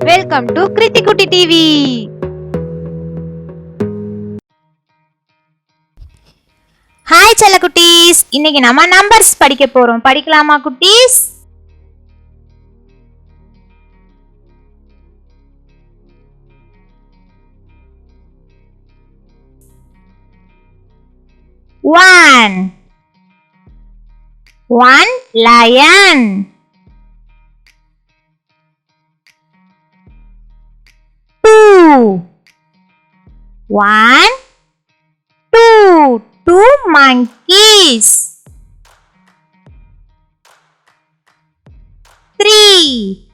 Welcome to Kiruthikutti TV. Hi செல்ல குட்டீஸ், இன்னைக்கு நம்ம நம்பர்ஸ் படிக்க போறோம். படிக்கலாமா குட்டீஸ்? One lion. One, two monkeys. Three.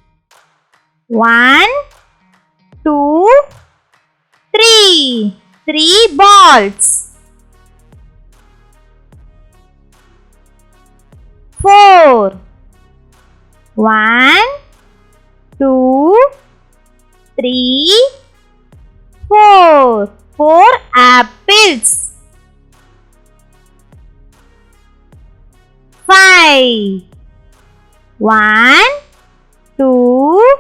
One, two, three balls. Four. One, two, three, four apples. Five. One, two,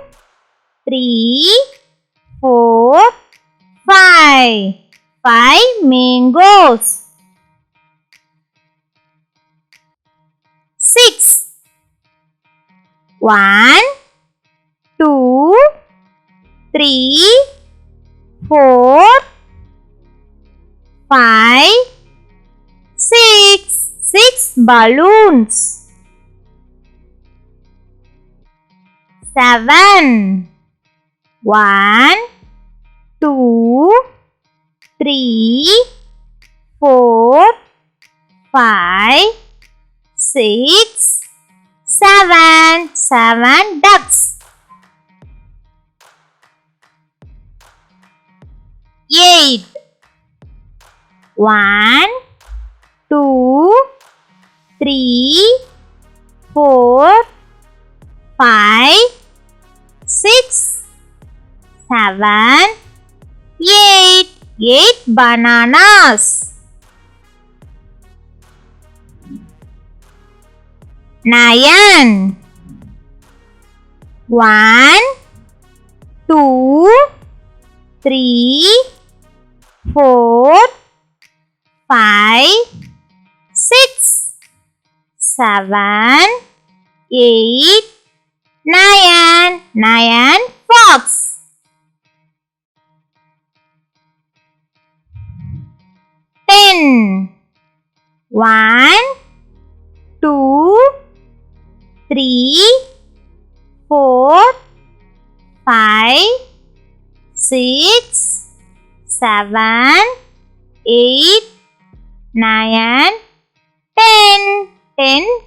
three, four, five mangoes. Six. One, two, three, four, five, six balloons. Seven. One, two, three, four, five, six, seven ducks. Eight. One, two, three, four, five, six, seven, eight bananas. Nine. One, two, three, four, five, six, seven, eight, nine fox. Ten. One, two, three, four, five, six, seven, eight, nine, 10